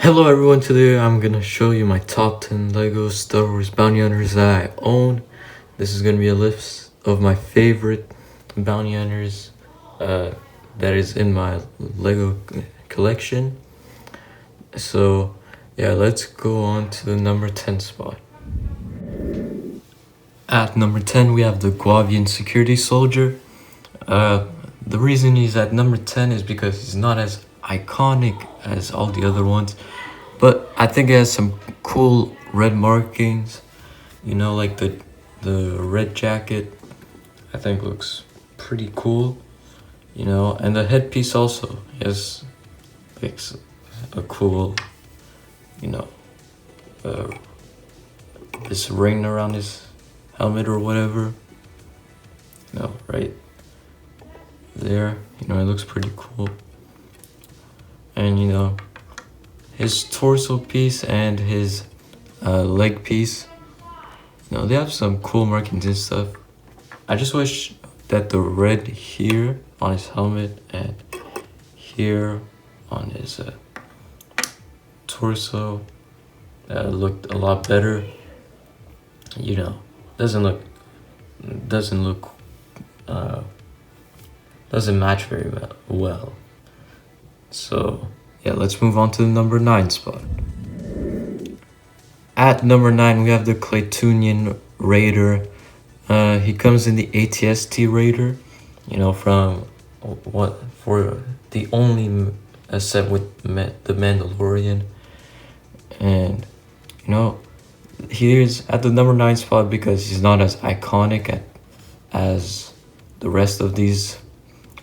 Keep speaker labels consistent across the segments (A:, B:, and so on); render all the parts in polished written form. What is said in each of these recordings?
A: Hello everyone, today I'm gonna show you my top 10 LEGO Star Wars Bounty Hunters that I own. This is gonna be a list of my favorite bounty hunters that is in my LEGO collection. So yeah, let's go on to the number 10 spot. At number 10 we have the Guavian Security Soldier. The reason he's at number 10 is because he's not as iconic as all the other ones, but I think it has some cool red markings, like the red jacket. I think looks pretty cool, and the headpiece also has like a cool, uh, this ring around his helmet or whatever, right there. It looks pretty cool. And his torso piece and his leg piece, they have some cool markings and stuff. I just wish that the red here on his helmet and here on his torso looked a lot better. Doesn't match very well. So yeah, let's move on to the number 9 spot. At number 9 we have the Claytonian Raider. He comes in the ATST Raider, for the only set with the Mandalorian. And he is at the number 9 spot because he's not as iconic as the rest of these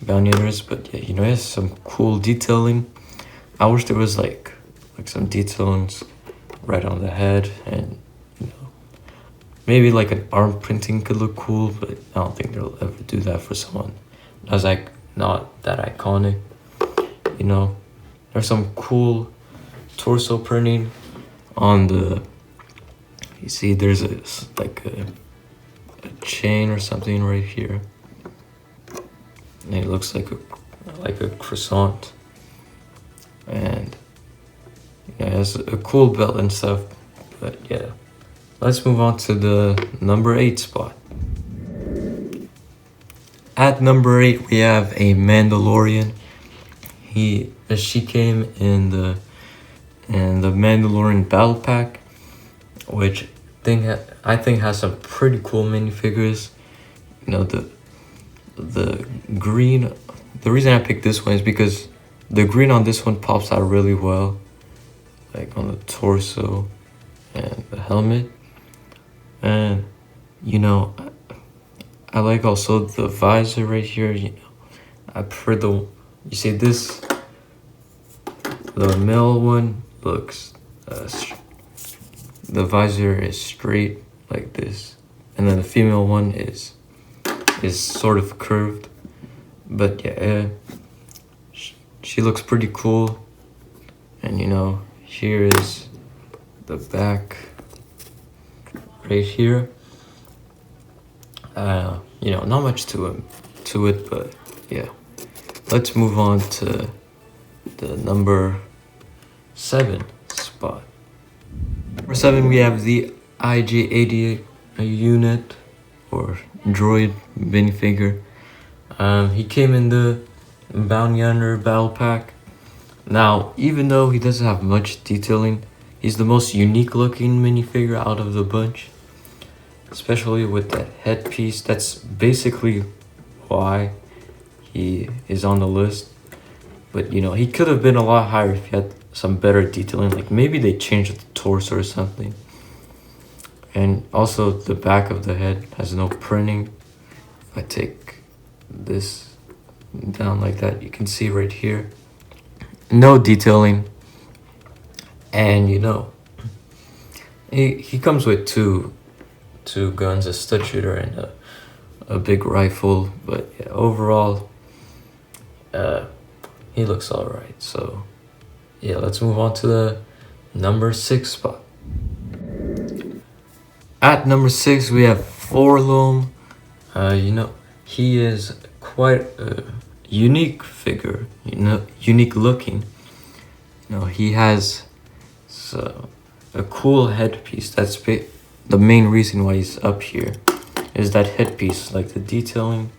A: bounty hunters, but yeah, he has some cool detailing. I wish there was like some detailings right on the head, and maybe like an arm printing could look cool, but I don't think they'll ever do that for someone that's like not that iconic. There's some cool torso printing on the, you see there's a chain or something right here, and it looks like a croissant, and it has a cool belt and stuff. But yeah, let's move on to the number 8 spot. At number 8 we have a Mandalorian. She came in the Mandalorian Battle Pack, which I think has some pretty cool minifigures. The green, the reason I picked this one is because the green on this one pops out really well, like on the torso and the helmet. And I like also the visor right here. I prefer you see this, the male one looks the visor is straight like this, and then the female one is sort of curved. But yeah, she looks pretty cool. And here is the back right here. Not much to it, but yeah. Let's move on to the number 7 spot. Number 7 we have the IG-88 unit or droid minifigure. He came in the Bounty Hunter Battle Pack. Now, even though he doesn't have much detailing, he's the most unique looking minifigure out of the bunch, especially with that headpiece. That's basically why he is on the list. But he could have been a lot higher if he had some better detailing, like maybe they changed the torso or something. And also the back of the head has no printing. If I take this down like that, you can see right here, no detailing. And he comes with two guns, a stud shooter and a big rifle. But yeah, overall he looks all right. So yeah, let's move on to the number 6 spot. At number 6 we have Forlom. He is quite a unique figure, unique looking. He has a cool headpiece. That's the main reason why he's up here, is that headpiece, like the detailing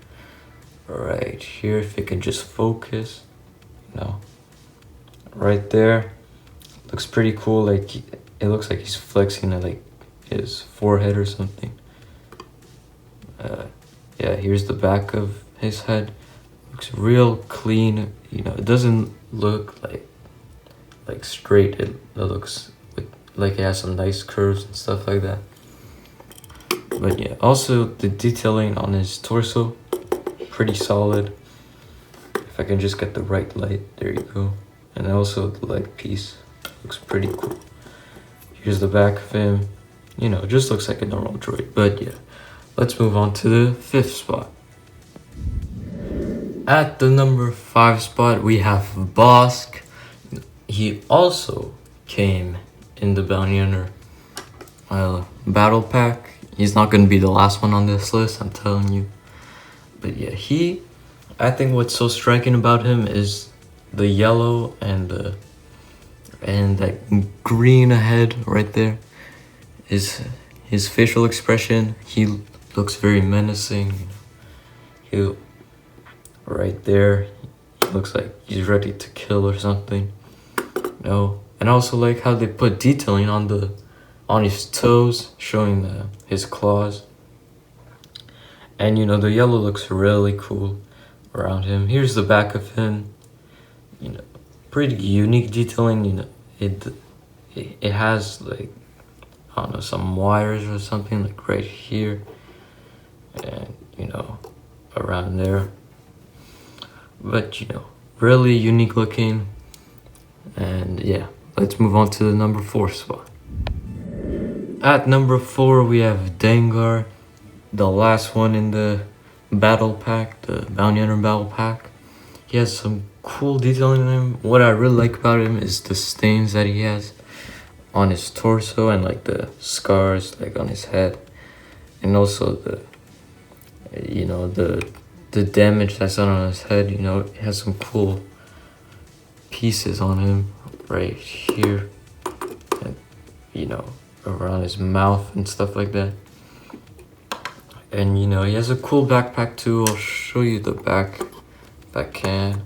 A: right here. If it can just focus, you know, right there, looks pretty cool. Like it looks like he's flexing like his forehead or something. Yeah, here's the back of his head. Looks real clean. You know, it doesn't look like straight. It looks like it has some nice curves and stuff like that. But yeah, also the detailing on his torso, pretty solid. If I can just get the right light, there you go. And also the leg piece looks pretty cool. Here's the back of him. You know, it just looks like a normal droid. But yeah, let's move on to the 5th spot. At the number 5 spot, we have Bossk. He also came in the Bounty Hunter battle pack. He's not going to be the last one on this list, I'm telling you. But yeah, I think what's so striking about him is the yellow and that green ahead right there. His facial expression, he looks very menacing. Right there, he looks like he's ready to kill or something. No, and I also like how they put detailing on his toes, showing his claws. And you know, the yellow looks really cool around him. Here's the back of him. You know, pretty unique detailing. You know, it has like, I don't know, some wires or something like right here, and you know, around there. But you know, really unique looking. And yeah, let's move on to the number 4 spot. At number 4, we have Dengar, the last one in the battle pack, the Bounty Hunter battle pack. He has some cool detailing on him. What I really like about him is the stains that he has on his torso and like the scars like on his head, and also the damage that's done on his head. You know, it has some cool pieces on him right here, and you know, around his mouth and stuff like that. And you know, he has a cool backpack too. I'll show you the back if I can.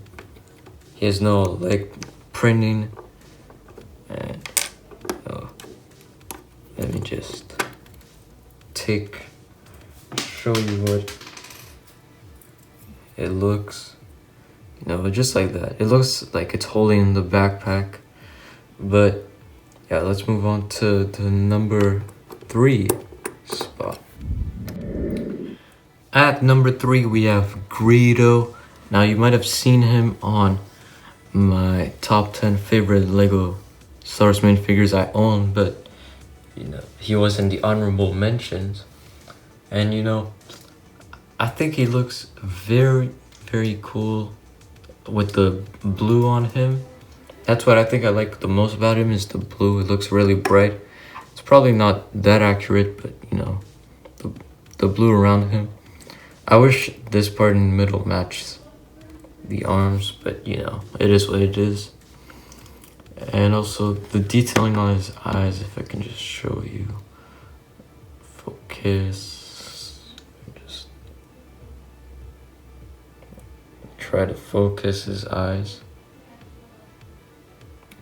A: He has no leg printing, and let me just show you what it looks. You know, just like that. It looks like it's holding the backpack. But yeah, let's move on to the number 3 spot. At number 3, we have Greedo. Now, you might have seen him on my top 10 favorite Lego Star Wars minifigures I own, but you know, he was in the honorable mentions. And you know, I think he looks very, very cool with the blue on him. That's what I think I like the most about him, is the blue. It looks really bright. It's probably not that accurate, but you know, the blue around him. I wish this part in the middle matches the arms, but you know, it is what it is. And also the detailing on his eyes, if I can just show you. Focus. Just try to focus his eyes.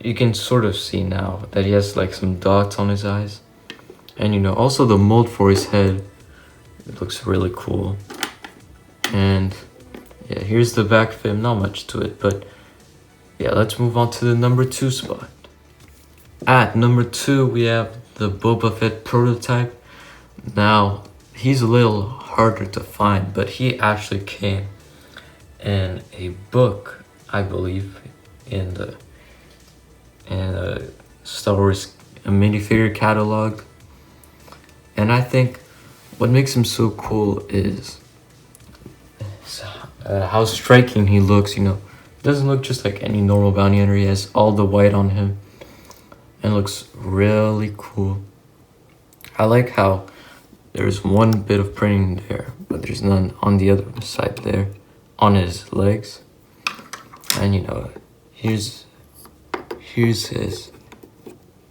A: You can sort of see now that he has like some dots on his eyes. And you know, also the mold for his head, it looks really cool. And yeah, here's the back of him. Not much to it, but yeah, let's move on to the number 2 spot. At number 2, we have the Boba Fett prototype. Now, he's a little harder to find, but he actually came in a book, I believe, in the Star Wars minifigure catalog. And I think what makes him so cool is how striking he looks. You know, doesn't look just like any normal bounty hunter. He has all the white on him and looks really cool. I like how there's one bit of printing there, but there's none on the other side there on his legs. And you know, here's his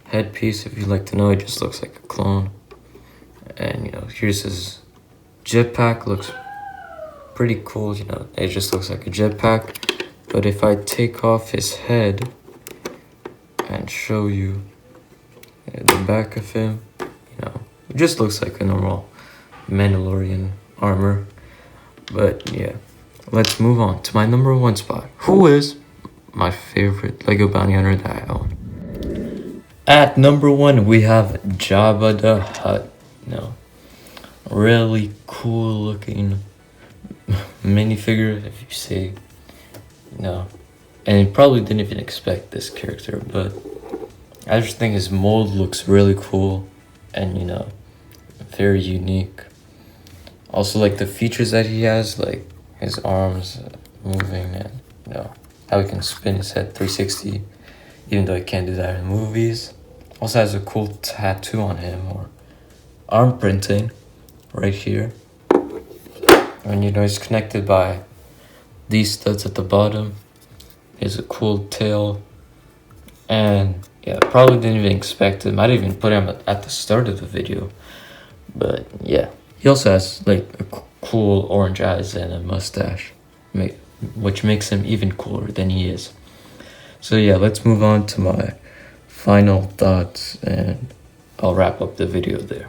A: headpiece. If you'd like to know, it just looks like a clone. And you know, here's his jetpack. Looks pretty cool. You know, it just looks like a jetpack. But if I take off his head and show you the back of him, you know, it just looks like a normal Mandalorian armor. But yeah, let's move on to my number 1 spot. Who is my favorite Lego Bounty Hunter that I own? At number 1, we have Jabba the Hutt. You know, really cool looking minifigure, if you say, you know. And you probably didn't even expect this character, but I just think his mold looks really cool and, you know, very unique. Also, like the features that he has, like his arms moving and, you know, how he can spin his head 360, even though he can't do that in movies. Also has a cool tattoo on him, or arm printing right here. And, you know, he's connected by these studs at the bottom. He has a cool tail. And yeah, probably didn't even expect it. Might even put him at the start of the video. But yeah, he also has like a cool orange eyes and a mustache, which makes him even cooler than he is. So yeah, let's move on to my final thoughts and I'll wrap up the video there.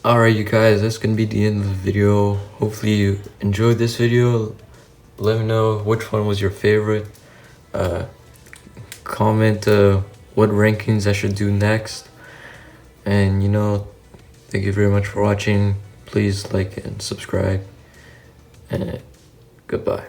A: Alright you guys, that's gonna be the end of the video. Hopefully you enjoyed this video. Let me know which one was your favorite. Comment what rankings I should do next. And you know, thank you very much for watching. Please like and subscribe. And goodbye.